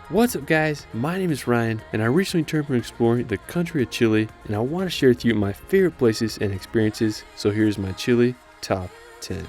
What's up guys, my name is Ryan and I recently returned from exploring the country of Chile and I want to share with you my favorite places and experiences, so here's my Chile top 10.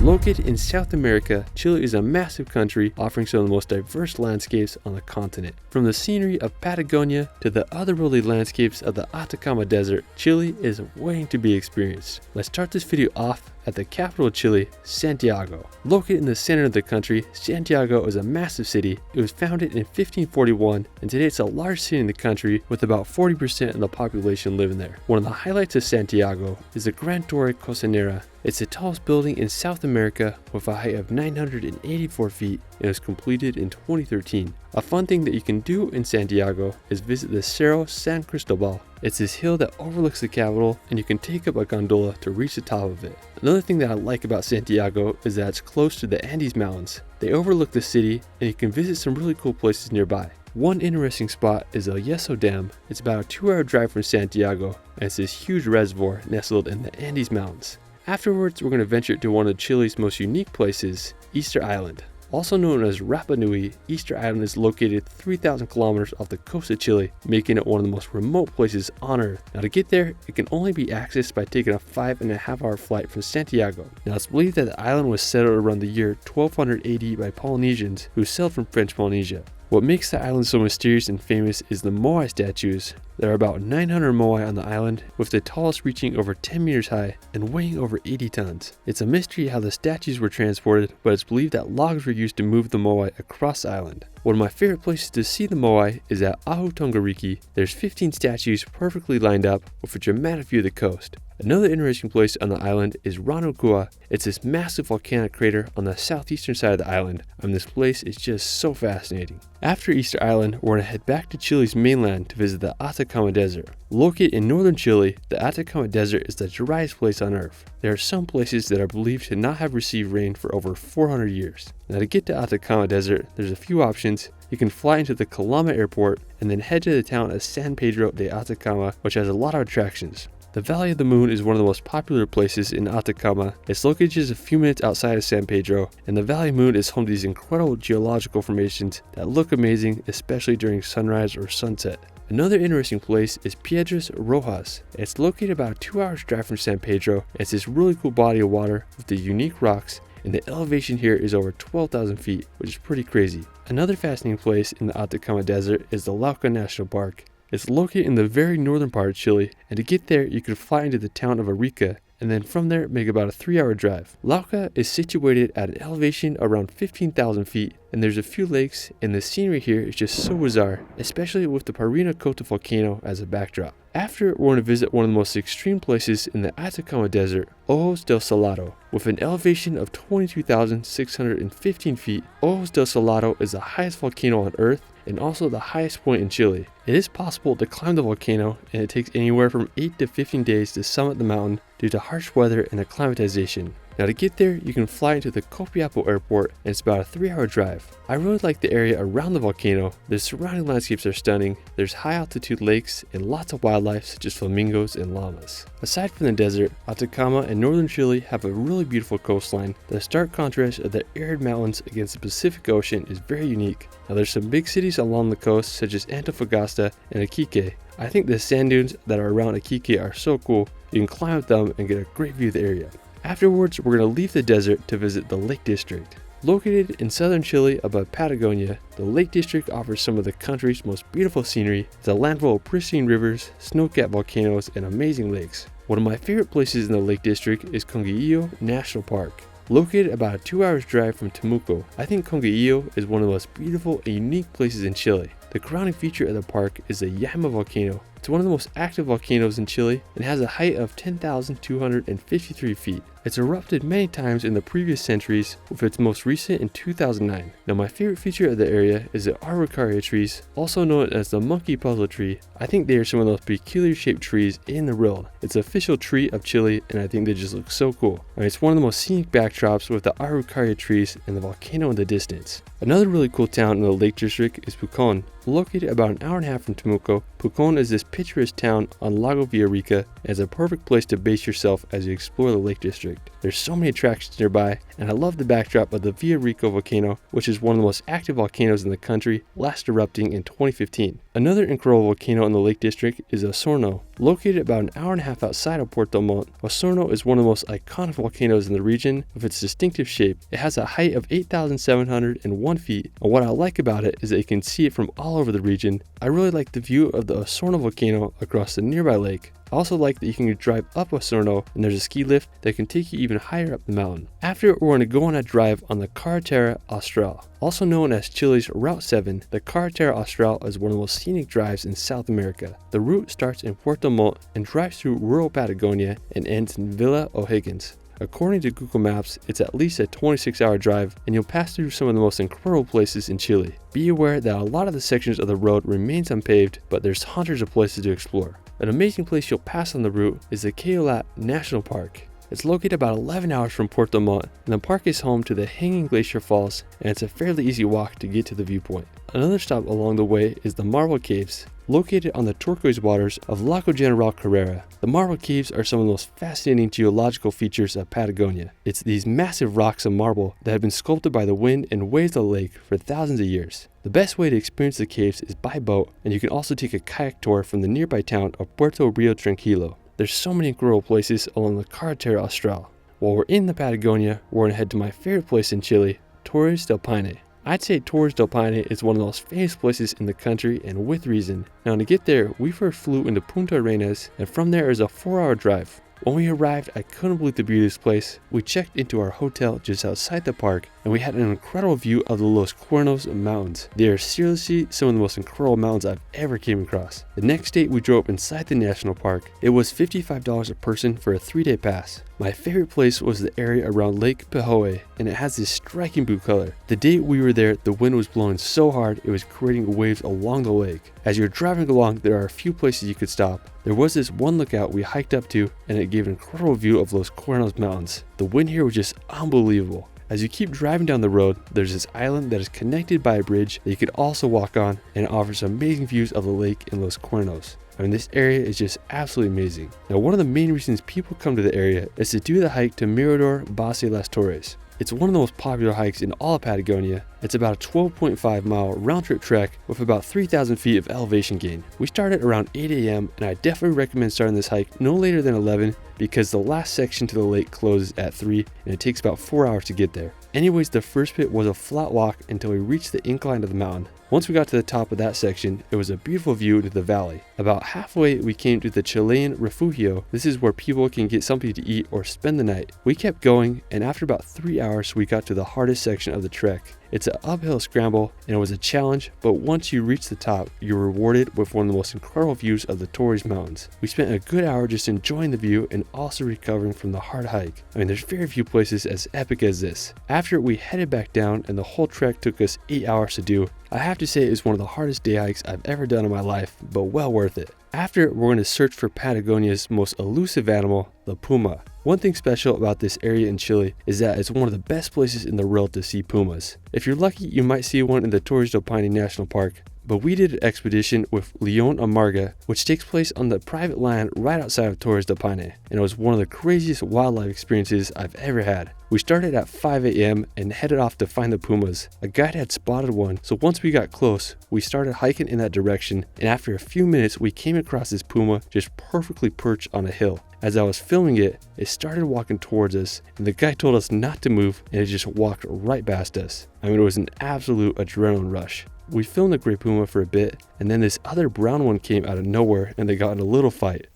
Located in South America, Chile is a massive country offering some of the most diverse landscapes on the continent. From the scenery of Patagonia to the otherworldly landscapes of the Atacama Desert, Chile is waiting to be experienced. Let's start this video off at the capital of Chile, Santiago. Located in the center of the country, Santiago is a massive city. It was founded in 1541 and today it's the largest city in the country with about 40% of the population living there. One of the highlights of Santiago is the Gran Torre Costanera. It's the tallest building in South America with a height of 984 feet and was completed in 2013. A fun thing that you can do in Santiago is visit the Cerro San Cristobal. It's this hill that overlooks the capital and you can take up a gondola to reach the top of it. Another thing that I like about Santiago is that it's close to the Andes Mountains. They overlook the city and you can visit some really cool places nearby. One interesting spot is El Yeso Dam. It's about a 2-hour drive from Santiago and it's this huge reservoir nestled in the Andes Mountains. Afterwards, we're going to venture to one of Chile's most unique places, Easter Island. Also known as Rapa Nui, Easter Island is located 3,000 kilometers off the coast of Chile, making it one of the most remote places on Earth. Now to get there, it can only be accessed by taking a 5.5-hour flight from Santiago. Now it's believed that the island was settled around the year 1280 by Polynesians who sailed from French Polynesia. What makes the island so mysterious and famous is the moai statues. There are about 900 moai on the island, with the tallest reaching over 10 meters high and weighing over 80 tons. It's a mystery how the statues were transported, but it's believed that logs were used to move the moai across the island. One of my favorite places to see the moai is at Ahu Tongariki. There's 15 statues perfectly lined up with a dramatic view of the coast. Another interesting place on the island is Ranokua. It's this massive volcanic crater on the southeastern side of the island, and this place is just so fascinating. After Easter Island, we're going to head back to Chile's mainland to visit the Atacama Desert. Located in northern Chile, the Atacama Desert is the driest place on Earth. There are some places that are believed to not have received rain for over 400 years. Now to get to Atacama Desert, there's a few options. You can fly into the Calama airport and then head to the town of San Pedro de Atacama, which has a lot of attractions. The Valley of the Moon is one of the most popular places in Atacama. It's located just a few minutes outside of San Pedro, and the Valley of the Moon is home to these incredible geological formations that look amazing, especially during sunrise or sunset. Another interesting place is Piedras Rojas. It's located about a 2-hour drive from San Pedro, and it's this really cool body of water with the unique rocks, and the elevation here is over 12,000 feet, which is pretty crazy. Another fascinating place in the Atacama Desert is the Lauca National Park. It's located in the very northern part of Chile, and to get there you can fly into the town of Arica and then from there make about a 3-hour drive. Lauca is situated at an elevation around 15,000 feet and there's a few lakes, and the scenery here is just so bizarre, especially with the Parinacota volcano as a backdrop. After, we're going to visit one of the most extreme places in the Atacama Desert, Ojos del Salado. With an elevation of 22,615 feet, Ojos del Salado is the highest volcano on Earth and also the highest point in Chile. It is possible to climb the volcano, and it takes anywhere from 8 to 15 days to summit the mountain due to harsh weather and acclimatization. Now to get there, you can fly into the Copiapó airport and it's about a 3-hour drive. I really like the area around the volcano. The surrounding landscapes are stunning. There's high altitude lakes and lots of wildlife such as flamingos and llamas. Aside from the desert, Atacama and northern Chile have a really beautiful coastline. The stark contrast of the arid mountains against the Pacific Ocean is very unique. Now there's some big cities along the coast such as Antofagasta and Iquique. I think the sand dunes that are around Iquique are so cool. You can climb up them and get a great view of the area. Afterwards, we're going to leave the desert to visit the Lake District. Located in southern Chile above Patagonia, the Lake District offers some of the country's most beautiful scenery. It's a land full of pristine rivers, snow-capped volcanoes, and amazing lakes. One of my favorite places in the Lake District is Conguillo National Park. Located about a 2-hour drive from Temuco, I think Conguillo is one of the most beautiful and unique places in Chile. The crowning feature of the park is the Llama volcano. It's one of the most active volcanoes in Chile and has a height of 10,253 feet. It's erupted many times in the previous centuries, with its most recent in 2009. Now my favorite feature of the area is the araucaria trees, also known as the monkey puzzle tree. I think they are some of the most peculiar shaped trees in the world. It's the official tree of Chile and I think they just look so cool. And it's one of the most scenic backdrops with the araucaria trees and the volcano in the distance. Another really cool town in the Lake District is Pucón. Located about an hour and a half from Temuco, Pucón is this picturesque town on Lago Villarrica and is a perfect place to base yourself as you explore the Lake District. There's so many attractions nearby, and I love the backdrop of the Villarrica volcano, which is one of the most active volcanoes in the country, last erupting in 2015. Another incredible volcano in the Lake District is Osorno. Located about an hour and a half outside of Puerto Montt, Osorno is one of the most iconic volcanoes in the region with its distinctive shape. It has a height of 8,701 feet, and what I like about it is that you can see it from all over the region. I really like the view of the Osorno volcano across the nearby lake. I also like that you can drive up Osorno and there's a ski lift that can take you even higher up the mountain. After we're going to go on a drive on the Carretera Austral. Also known as Chile's Route 7, the Carretera Austral is one of the most scenic drives in South America. The route starts in Puerto Montt and drives through rural Patagonia and ends in Villa O'Higgins. According to Google Maps, it's at least a 26-hour drive, and you'll pass through some of the most incredible places in Chile. Be aware that a lot of the sections of the road remains unpaved, but there's hundreds of places to explore. An amazing place you'll pass on the route is the Queulat National Park. It's located about 11 hours from Puerto Montt, and the park is home to the Hanging Glacier Falls, and it's a fairly easy walk to get to the viewpoint. Another stop along the way is the Marble Caves. Located on the turquoise waters of Lago General Carrera, the Marble Caves are some of the most fascinating geological features of Patagonia. It's these massive rocks of marble that have been sculpted by the wind and waves of the lake for thousands of years. The best way to experience the caves is by boat, and you can also take a kayak tour from the nearby town of Puerto Rio Tranquilo. There's so many incredible places along the Carretera Austral. While we're in the Patagonia, we're going to head to my favorite place in Chile, Torres del Paine. I'd say Torres del Paine is one of the most famous places in the country, and with reason. Now to get there, we first flew into Punta Arenas, and from there is a 4-hour drive. When we arrived, I couldn't believe the beauty of this place. We checked into our hotel just outside the park, and we had an incredible view of the Los Cuernos Mountains. They are seriously some of the most incredible mountains I've ever came across. The next day, we drove inside the national park. It was $55 a person for a 3-day pass. My favorite place was the area around Lake Pejoe, and it has this striking blue color. The day we were there, the wind was blowing so hard it was creating waves along the lake. As you're driving along, there are a few places you could stop. There was this one lookout we hiked up to, and it gave an incredible view of Los Cuernos Mountains. The wind here was just unbelievable. As you keep driving down the road, there's this island that is connected by a bridge that you could also walk on, and it offers amazing views of the lake in Los Cuernos. I mean, this area is just absolutely amazing. Now, one of the main reasons people come to the area is to do the hike to Mirador Base Las Torres. It's one of the most popular hikes in all of Patagonia. It's about a 12.5 mile round trip trek with about 3,000 feet of elevation gain. We started around 8 a.m. and I definitely recommend starting this hike no later than 11 because the last section to the lake closes at 3 and it takes about 4 hours to get there. Anyways, the first bit was a flat walk until we reached the incline of the mountain. Once we got to the top of that section, it was a beautiful view to the valley. About halfway, we came to the Chilean Refugio. This is where people can get something to eat or spend the night. We kept going, and after about 3 hours, we got to the hardest section of the trek. It's an uphill scramble, and it was a challenge, but once you reach the top, you're rewarded with one of the most incredible views of the Torres Mountains. We spent a good hour just enjoying the view and also recovering from the hard hike. I mean, there's very few places as epic as this. After we headed back down, and the whole trek took us 8 hours to do, I have to say it was one of the hardest day hikes I've ever done in my life, but well worth it. After, we're going to search for Patagonia's most elusive animal, the puma. One thing special about this area in Chile is that it's one of the best places in the world to see pumas. If you're lucky, you might see one in the Torres del Paine National Park, but we did an expedition with Leon Amarga, which takes place on the private land right outside of Torres del Paine, and it was one of the craziest wildlife experiences I've ever had. We started at 5 a.m. and headed off to find the pumas. A guide had spotted one, so once we got close, we started hiking in that direction, and after a few minutes, we came across this puma just perfectly perched on a hill. As I was filming it, it started walking towards us, and the guy told us not to move, and it just walked right past us. I mean, it was an absolute adrenaline rush. We filmed the gray puma for a bit, and then this other brown one came out of nowhere, and they got in a little fight.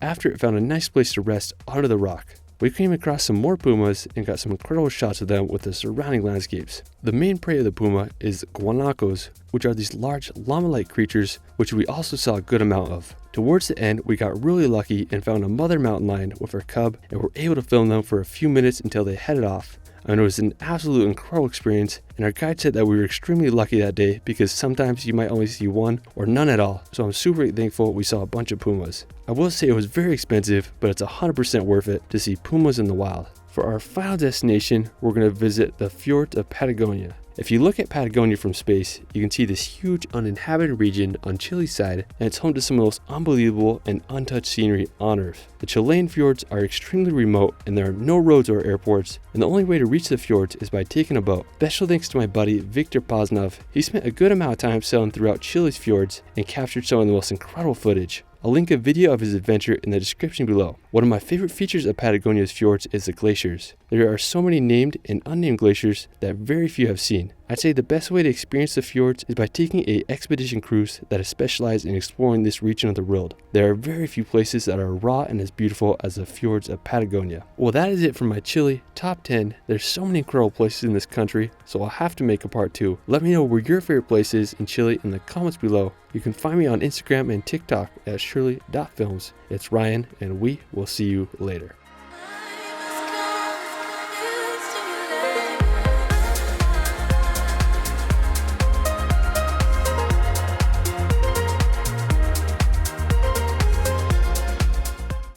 After, it found a nice place to rest under the rock. We came across some more pumas and got some incredible shots of them with the surrounding landscapes. The main prey of the puma is guanacos, which are these large llama-like creatures, which we also saw a good amount of. Towards the end, we got really lucky and found a mother mountain lion with her cub, and were able to film them for a few minutes until they headed off. And it was an absolute incredible experience, and our guide said that we were extremely lucky that day because sometimes you might only see one or none at all, so I'm super thankful we saw a bunch of pumas. I will say it was very expensive, but it's 100% worth it to see pumas in the wild. For our final destination, we're going to visit the Fjords of Patagonia. If you look at Patagonia from space, you can see this huge uninhabited region on Chile's side, and it's home to some of the most unbelievable and untouched scenery on Earth. The Chilean fjords are extremely remote and there are no roads or airports, and the only way to reach the fjords is by taking a boat. Special thanks to my buddy Victor Poznov. He spent a good amount of time sailing throughout Chile's fjords and captured some of the most incredible footage. I'll link a video of his adventure in the description below. One of my favorite features of Patagonia's fjords is the glaciers. There are so many named and unnamed glaciers that very few have seen. I'd say the best way to experience the fjords is by taking an expedition cruise that is specialized in exploring this region of the world. There are very few places that are raw and as beautiful as the fjords of Patagonia. Well, that is it for my Chile top 10. There's so many incredible places in this country, so I'll have to make a part 2. Let me know where your favorite place is in Chile in the comments below. You can find me on Instagram and TikTok at shirley.films. It's Ryan, and we will see you later.